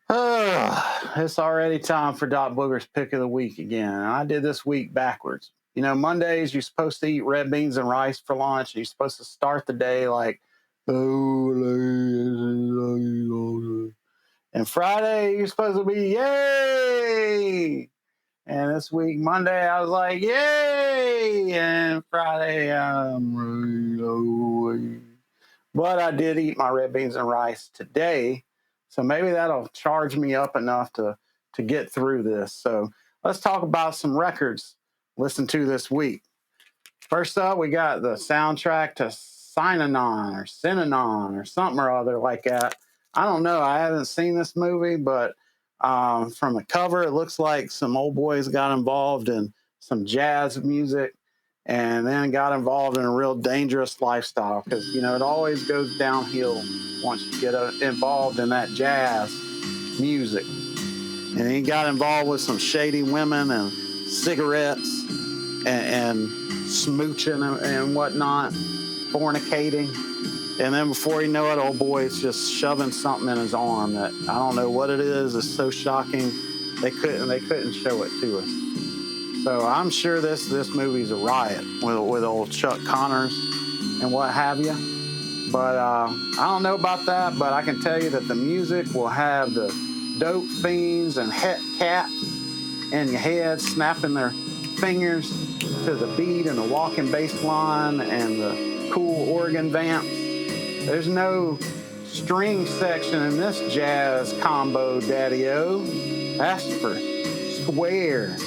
It's already time for Doc Booger's pick of the week again. I did this week backwards. You know, Mondays you're supposed to eat red beans and rice for lunch. You're supposed to start the day like, and Friday you're supposed to be yay. And this week, Monday, I was like, yay! And Friday, but I did eat my red beans and rice today. So maybe that'll charge me up enough to get through this. So let's talk about some records listened to this week. First up, we got the soundtrack to Synanon or something or other like that. I don't know. I haven't seen this movie, but from the cover, it looks like some old boys got involved in some jazz music and then got involved in a real dangerous lifestyle because, you know, it always goes downhill once you get involved in that jazz music. And he got involved with some shady women and cigarettes and smooching and whatnot, fornicating. And then before you know it, old boy is just shoving something in his arm that I don't know what it is. It's so shocking. They couldn't show it to us. So I'm sure this movie's a riot with old Chuck Connors and what have you. But I don't know about that, but I can tell you that the music will have the dope fiends and het cats in your head snapping their fingers to the beat and the walking bass line and the cool organ vamps. There's no string section in this jazz combo, Daddy-O. That's for square.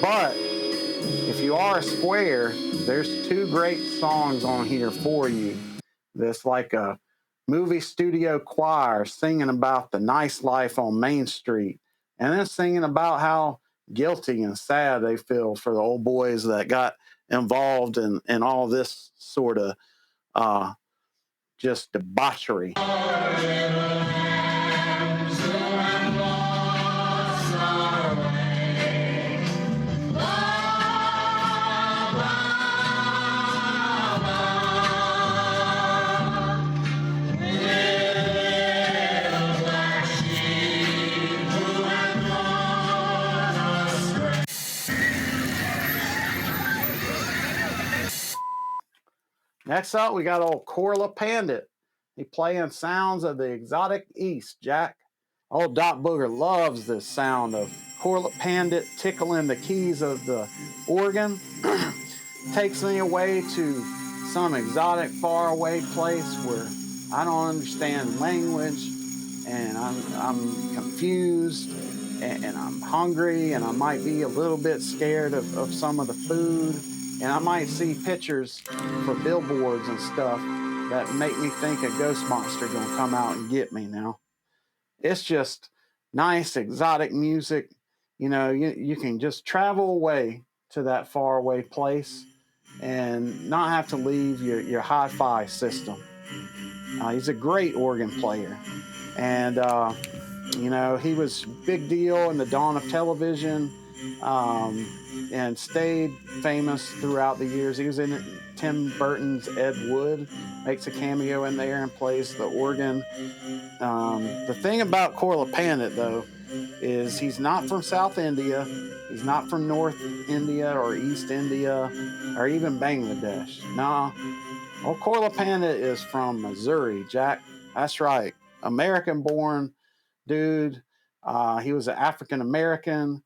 But if you are a square, there's two great songs on here for you. That's like a movie studio choir singing about the nice life on Main Street and then singing about how guilty and sad they feel for the old boys that got involved in all this sort of just debauchery. Next up, we got old Korla Pandit. He playing sounds of the exotic East, Jack. Old Doc Booger loves this sound of Korla Pandit tickling the keys of the organ. Takes me away to some exotic, faraway place where I don't understand language and I'm confused and I'm hungry and I might be a little bit scared of some of the food. And I might see pictures for billboards and stuff that make me think a ghost monster gonna come out and get me now. It's just nice, exotic music. You know, you can just travel away to that faraway place and not have to leave your hi-fi system. He's a great organ player. And, you know, he was big deal in the dawn of television. And stayed famous throughout the years. He was in Tim Burton's Ed Wood, makes a cameo in there and plays the organ. The thing about Korla Pandit, though, is he's not from South India, he's not from North India or East India or even Bangladesh. Nah, old Korla Pandit is from Missouri, Jack. That's right, American-born dude. He was an African-American,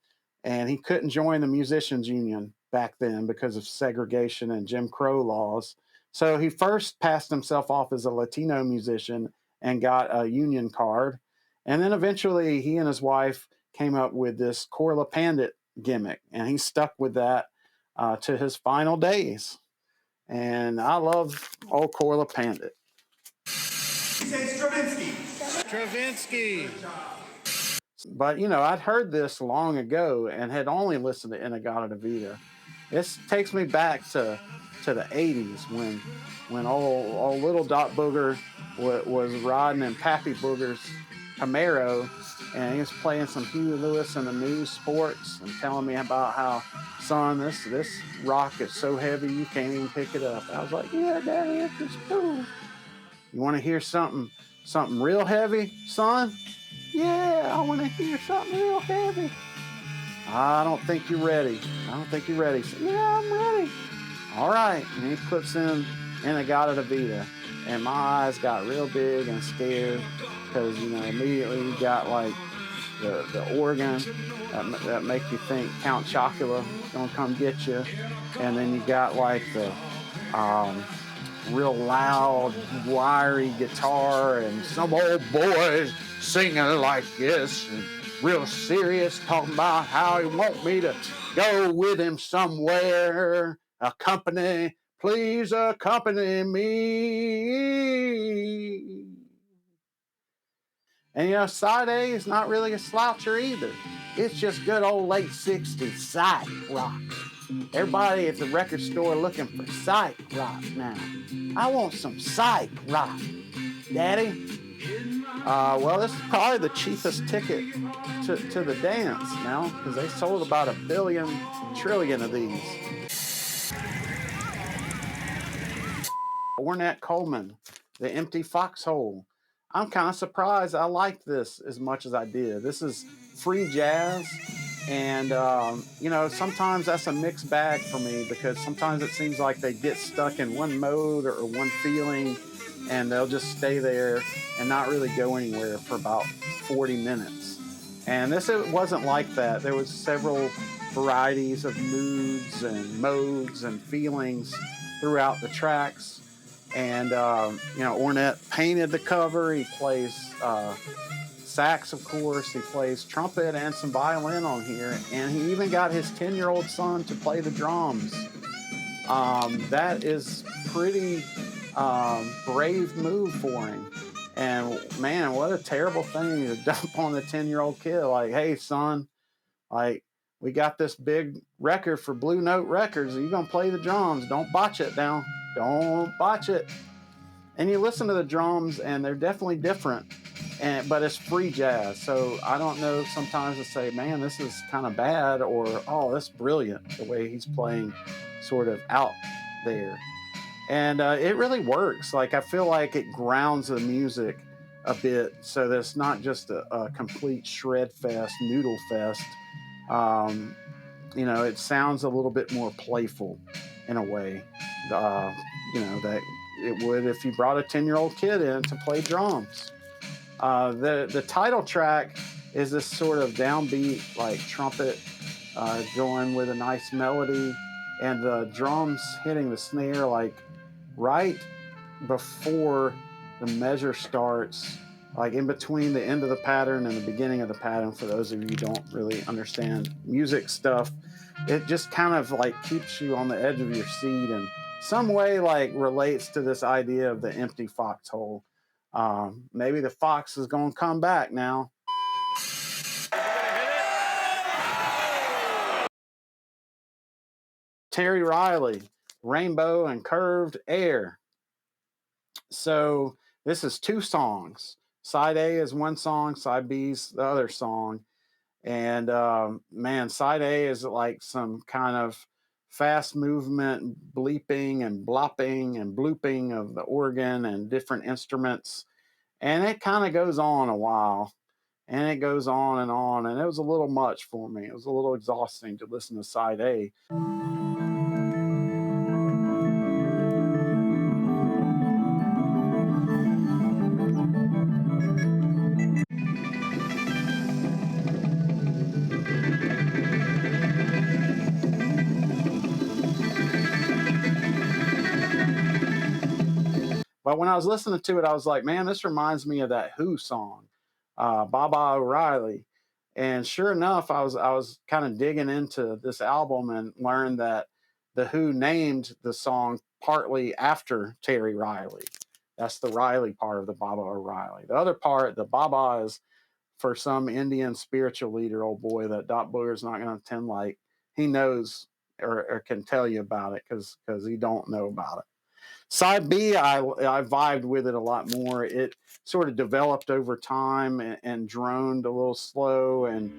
and he couldn't join the musicians union back then because of segregation and Jim Crow laws. So he first passed himself off as a Latino musician and got a union card. And then eventually he and his wife came up with this Korla Pandit gimmick, and he stuck with that to his final days. And I love old Korla Pandit. Stravinsky. But, you know, I'd heard this long ago and had only listened to Inna-Gadda-Da-Vidda. This takes me back to the 80s when old little Doc Booger was riding in Pappy Booger's Camaro, and he was playing some Huey Lewis in the news sports and telling me about how, son, this rock is so heavy you can't even pick it up. I was like, yeah, Daddy, it's just cool. You want to hear something real heavy, son? Yeah, I want to hear something real heavy. I don't think you're ready. I don't think you're ready. So, yeah, I'm ready. All right. And he puts in Inna-Gadda-Da-Vidda. And my eyes got real big and scared because, immediately you got like the organ that make you think Count Chocula gonna come get you. And then you got like the real loud, wiry guitar and some old boys singing like this and real serious, talking about how he want me to go with him somewhere. Accompany, please accompany me. And side A is not really a sloucher either. It's just good old late 60s psych rock. Everybody at the record store looking for psych rock now. I want some psych rock, Daddy. Well, this is probably the cheapest ticket to the dance now because they sold about 1 billion trillion of these. Ornette Coleman, The Empty Foxhole. I'm kind of surprised I liked this as much as I did. This is free jazz. And, sometimes that's a mixed bag for me because sometimes it seems like they get stuck in one mode or one feeling and they'll just stay there and not really go anywhere for about 40 minutes. And this it wasn't like that. There was several varieties of moods and modes and feelings throughout the tracks. And, Ornette painted the cover. He plays sax, of course. He plays trumpet and some violin on here. And he even got his 10-year-old son to play the drums. That is pretty brave move for him. And, man, what a terrible thing to dump on the 10-year-old kid. Like, hey, son, like, we got this big record for Blue Note Records. You're going to play the drums. Don't botch it now. Don't botch it. And you listen to the drums, and they're definitely different, but it's free jazz. So I don't know sometimes to say, man, this is kind of bad, or, oh, that's brilliant, the way he's playing sort of out there. And it really works. Like, I feel like it grounds the music a bit so that it's not just a complete shred fest, noodle fest. It sounds a little bit more playful in a way, that it would if you brought a 10-year-old kid in to play drums. The title track is this sort of downbeat, like trumpet going with a nice melody, and the drums hitting the snare like right before the measure starts, like in between the end of the pattern and the beginning of the pattern. For those of you who don't really understand music stuff, it just kind of like keeps you on the edge of your seat and some way like relates to this idea of the empty foxhole. Maybe the fox is going to come back now. Terry Riley, Rainbow and Curved Air. So this is 2 songs. Side A is 1 song, side B's the other song. And man, side A is like some kind of fast movement, bleeping and blopping and blooping of the organ and different instruments. And it kind of goes on a while. And it goes on. And it was a little much for me. It was a little exhausting to listen to side A. But when I was listening to it, I was like, man, this reminds me of that Who song, BabaO'Riley. And sure enough, I was kind of digging into this album and learned that the Who named the song partly after Terry Riley. That's the Riley part of the BabaO'Riley. The other part, the Baba, is for some Indian spiritual leader, old boy, that Booger's not going to pretend like he knows or can tell you about it because he don't know about it. Side B, I vibed with it a lot more. It sort of developed over time and droned a little slow, and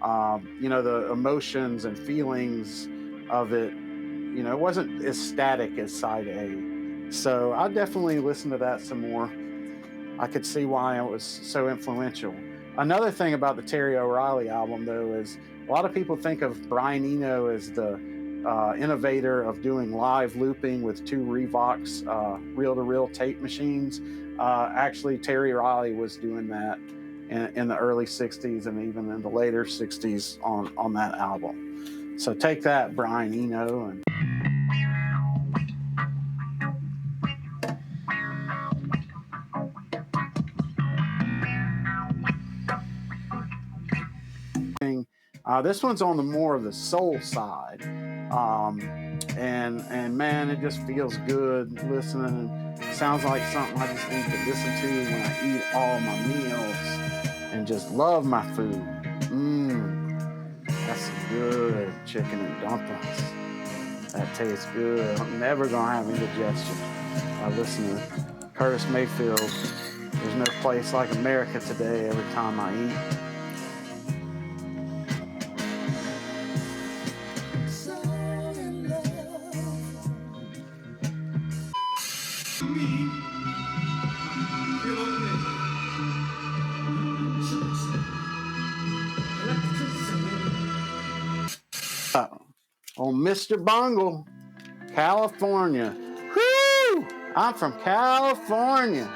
the emotions and feelings of it, it wasn't as static as side A. So I definitely listened to that some more. I could see why it was so influential. Another thing about the Terry O'Reilly album, though, is a lot of people think of Brian Eno as the innovator of doing live looping with two Revox reel-to-reel tape machines. Actually, Terry O'Reilly was doing that in the early 60s and even in the later 60s on that album. So take that, Brian Eno. And this one's on the more of the soul side, and man, it just feels good listening. It sounds like something I just need to listen to when I eat all my meals and just love my food. That's some good chicken and dumplings. That tastes good. I'm never gonna have indigestion by listening to Curtis Mayfield. There's no place like America today every time I eat. On Mr. Bungle, California. Whoo! I'm from California.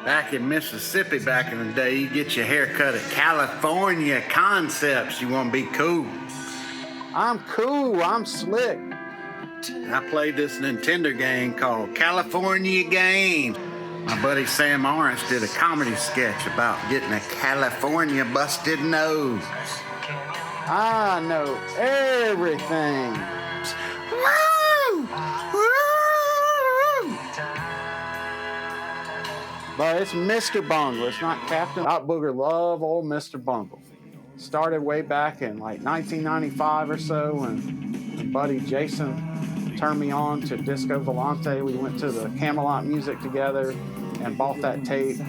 Back in Mississippi back in the day, you get your hair cut at California Concepts. You want to be cool. I'm cool. I'm slick. I played this Nintendo game called California Game. My buddy Sam Orange did a comedy sketch about getting a California busted nose. I know everything. Woo! Woo! But it's Mr. Bungle. It's not Captain. Booger love old Mr. Bungle. Started way back in like 1995 or so when buddy Jason turned me on to Disco Volante. We went to the Camelot Music together and bought that tape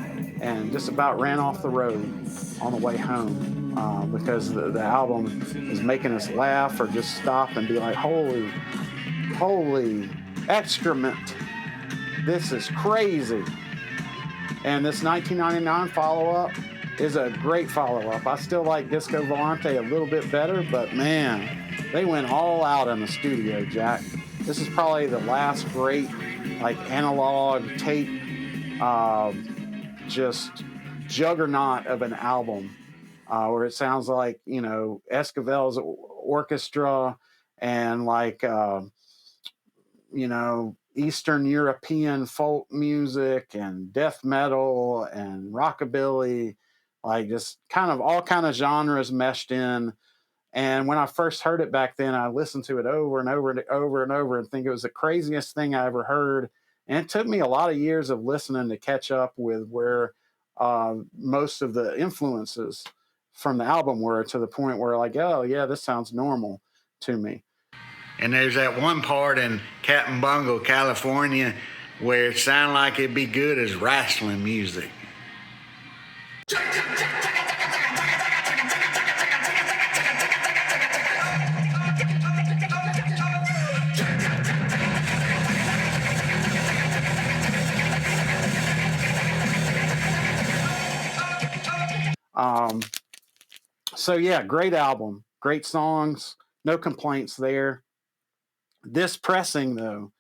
and just about ran off the road on the way home. Because the album is making us laugh or just stop and be like, holy excrement. This is crazy. And this 1999 follow-up is a great follow-up. I still like Disco Volante a little bit better, but man, they went all out in the studio, Jack. This is probably the last great like analog tape just juggernaut of an album. Where it sounds like, you know, Esquivel's orchestra and like, you know, Eastern European folk music and death metal and rockabilly, like just kind of all kind of genres meshed in. And when I first heard it back then, I listened to it over and over and over and over and think it was the craziest thing I ever heard. And it took me a lot of years of listening to catch up with where most of the influences from the album were, to the point where like, oh yeah, this sounds normal to me. And there's that one part in Captain Bungle, California, where it sounded like it'd be good as rasslin music. So yeah, great album, great songs, no complaints there. This pressing though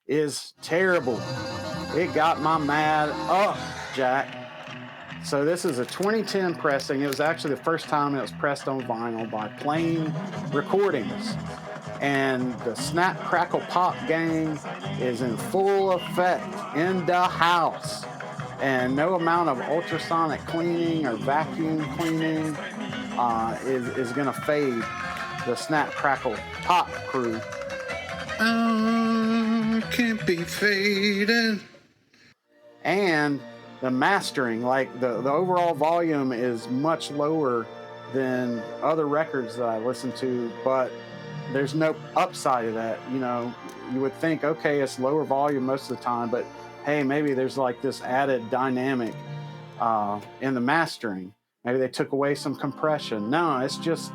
is terrible. It got my mad up, Jack. So this is a 2010 pressing. It was actually the first time it was pressed on vinyl by Plain Recordings. And the Snap Crackle Pop gang is in full effect in the house. And no amount of ultrasonic cleaning or vacuum cleaning is going to fade the Snap Crackle Pop crew. Can't be faded. And the mastering, like the overall volume is much lower than other records that I listen to, but there's no upside of that. You know, you would think, okay, it's lower volume most of the time, but hey, maybe there's like this added dynamic in the mastering. Maybe they took away some compression. No, it's just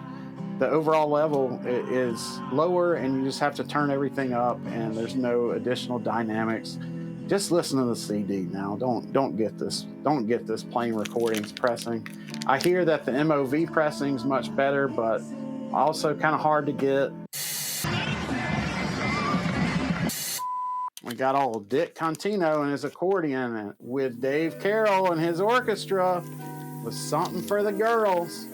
the overall level is lower and you just have to turn everything up and there's no additional dynamics Just listen to the CD now. Don't get this plain recordings pressing. I hear that the MOV pressing is much better, but also kind of hard to get. We got old Dick Contino and his accordion with Dave Carroll and his orchestra with Something for the Girls.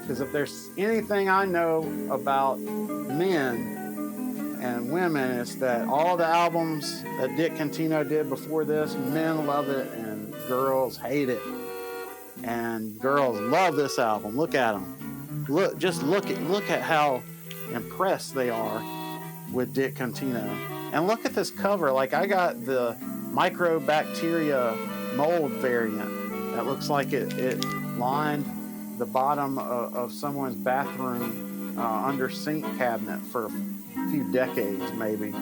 Because if there's anything I know about men and women, it's that all the albums that Dick Contino did before this, men love it and girls hate it. And girls love this album. Look at them. Look at how impressed they are with Dick Contino. And look at this cover. Like, I got the microbacteria mold variant that looks like it lined the bottom of someone's bathroom under sink cabinet for a few decades maybe.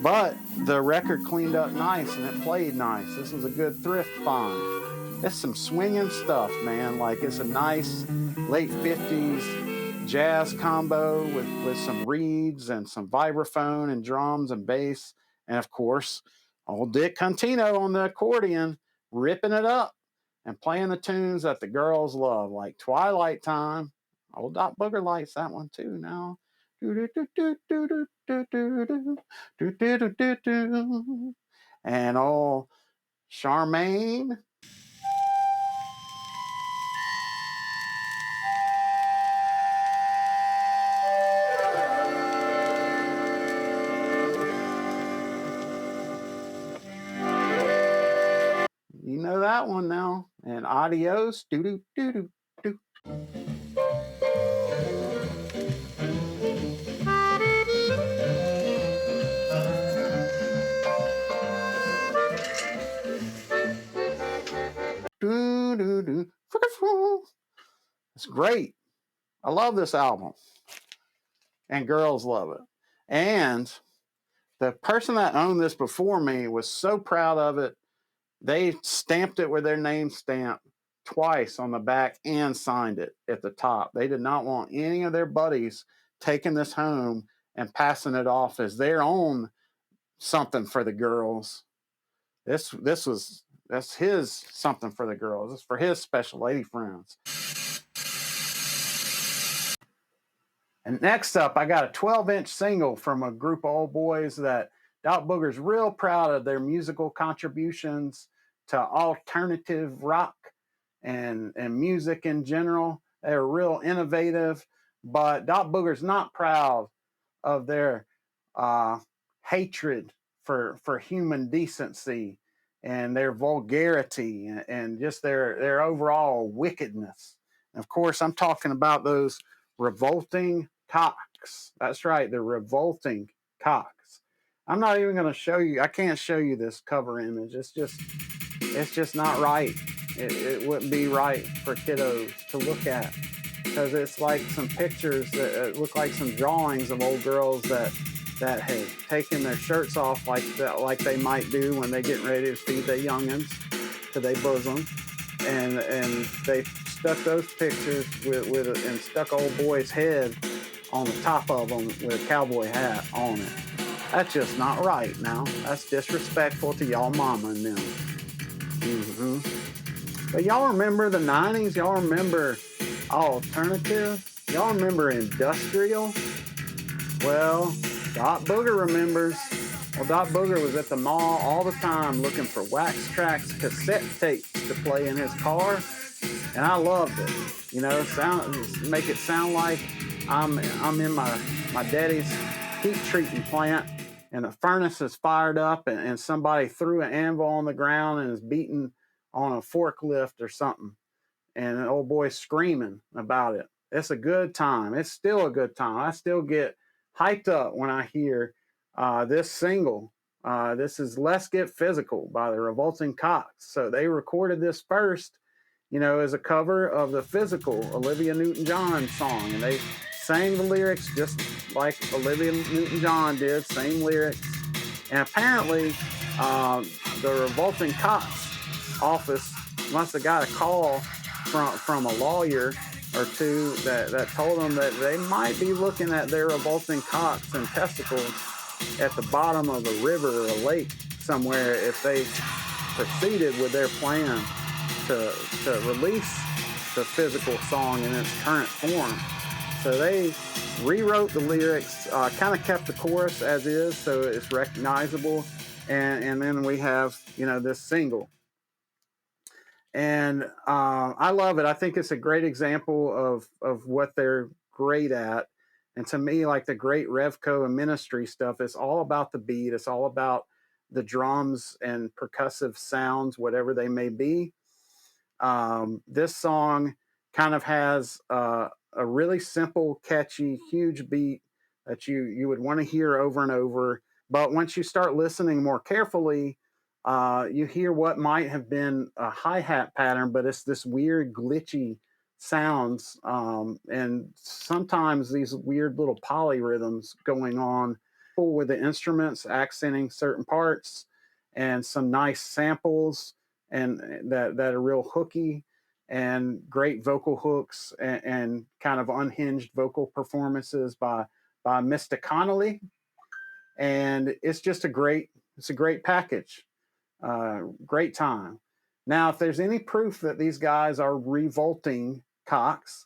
But the record cleaned up nice and it played nice. This was a good thrift find. It's some swinging stuff, man. Like, it's a nice late 50s jazz combo with some reeds and some vibraphone and drums and bass. And of course, old Dick Contino on the accordion, ripping it up and playing the tunes that the girls love, like Twilight Time. Old Doc Booger likes that one too now. And old Charmaine. You know that one now. And Adios. Do-do-do-do-do. Do-do-do. It's great. I love this album. And girls love it. And the person that owned this before me was so proud of it. They stamped it with their name stamp twice on the back and signed it at the top. They did not want any of their buddies taking this home and passing it off as their own Something for the Girls. That's his Something for the Girls. It's for his special lady friends. And next up, I got a 12-inch single from a group of old boys that Doc Booger's real proud of their musical contributions to alternative rock and music in general. They're real innovative, but Doc Booger's not proud of their hatred for human decency and their vulgarity and just their overall wickedness. And of course, I'm talking about those revolting cocks. That's right, the revolting cocks. I'm not even going to show you. I can't show you this cover image. It's just not right. It wouldn't be right for kiddos to look at because it's like some pictures that look like some drawings of old girls that have taken their shirts off like they might do when they get ready to feed their youngins to their bosom, and they stuck those pictures and stuck old boy's head on the top of them with a cowboy hat on it. That's just not right now. That's disrespectful to y'all mama and them. But y'all remember the 90s? Y'all remember alternative? Y'all remember industrial? Well, Doc Booger remembers. Well, Doc Booger was at the mall all the time looking for Wax Trax cassette tapes to play in his car, and I loved it. You know, make it sound like I'm in my daddy's heat treating plant, and the furnace is fired up, and somebody threw an anvil on the ground and is beating on a forklift or something, and an old boy screaming about it. It's a good time. It's still a good time. I still get hyped up when I hear this single. This is Let's Get Physical by the Revolting Cocks. So they recorded this first, you know, as a cover of the Physical Olivia Newton-John song, and they sang the lyrics just like Olivia Newton-John did, same lyrics. And apparently, the Revolting Cocks office must have got a call from a lawyer or two that told them that they might be looking at their revolting cocks and testicles at the bottom of a river or a lake somewhere if they proceeded with their plan to release the physical song in its current form. So they rewrote the lyrics, kind of kept the chorus as is, so it's recognizable, and then we have, you know, this single. And I love it. I think it's a great example of what they're great at. And to me, like the great Revco and Ministry stuff, it's all about the beat. It's all about the drums and percussive sounds, whatever they may be. This song kind of has a really simple, catchy, huge beat that you would want to hear over and over. But once you start listening more carefully, you hear what might have been a hi-hat pattern, but it's this weird glitchy sounds, and sometimes these weird little polyrhythms going on with the instruments accenting certain parts, and some nice samples and that are real hooky, and great vocal hooks, and kind of unhinged vocal performances by Mr. Connolly. And it's just a great package. Great time. Now, if there's any proof that these guys are revolting cocks,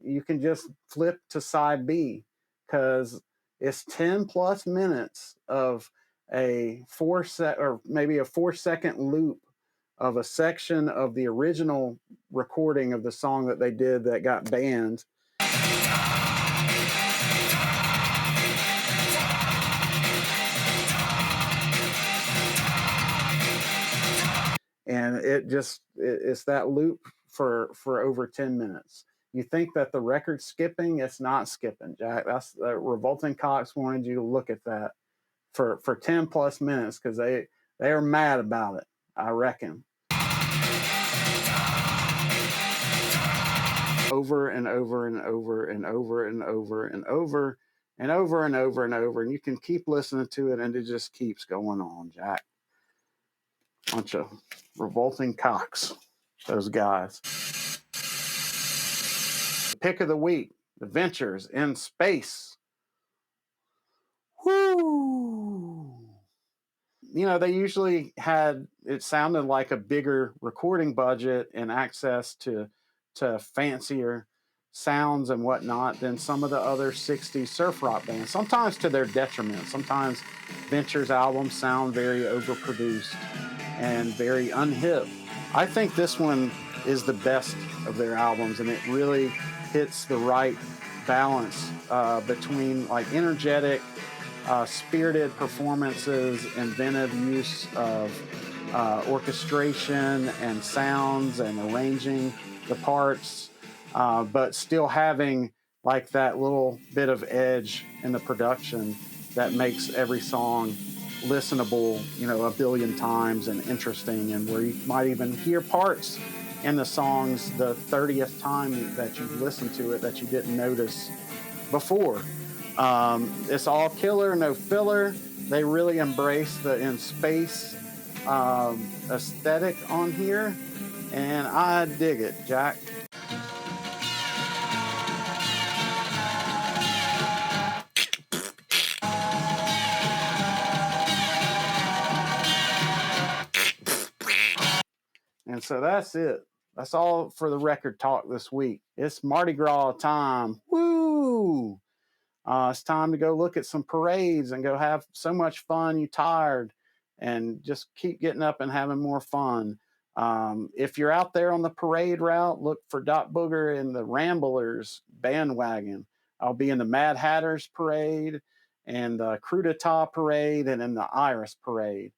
you can just flip to side B, because it's 10 plus minutes of a or maybe a 4 second loop of a section of the original recording of the song that they did that got banned. And it's that loop for over 10 minutes. You think that the record's skipping? It's not skipping, Jack. That's Revolting Cocks wanted you to look at that for 10 plus minutes, because they are mad about it, I reckon. Over and over and over and over and over and over and over and over and over, and you can keep listening to it, and it just keeps going on, Jack. Bunch of revolting cocks, those guys. Pick of the week: The Ventures in Space. Whoo! You know, they usually had, it sounded like a bigger recording budget and access to fancier sounds and whatnot than some of the other 60s surf rock bands, sometimes to their detriment. Sometimes Ventures albums sound very overproduced and very unhip. I think this one is the best of their albums, and it really hits the right balance between like energetic, spirited performances, inventive use of orchestration and sounds and arranging the parts, but still having like that little bit of edge in the production that makes every song listenable, you know, a billion times, and interesting, and where you might even hear parts in the songs the 30th time that you listen to it that you didn't notice before. It's all killer, no filler. They really embrace the in space aesthetic on here, and I dig it, Jack. And so that's it. That's all for the record talk this week. It's Mardi Gras time. Woo! It's time to go look at some parades and go have so much fun. You're tired, and just keep getting up and having more fun. If you're out there on the parade route, look for Dot Booger in the Ramblers bandwagon. I'll be in the Mad Hatters parade, and the Crudita parade, and in the Iris parade.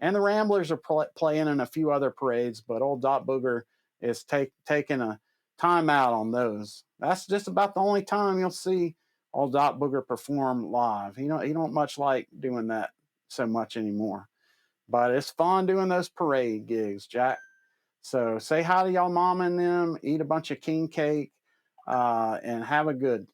And the Ramblers are playing in a few other parades, but old Dot Booger is taking a time out on those. That's just about the only time you'll see old Dot Booger perform live. He don't much like doing that so much anymore. But it's fun doing those parade gigs, Jack. So say hi to y'all mama and them, eat a bunch of king cake, and have a good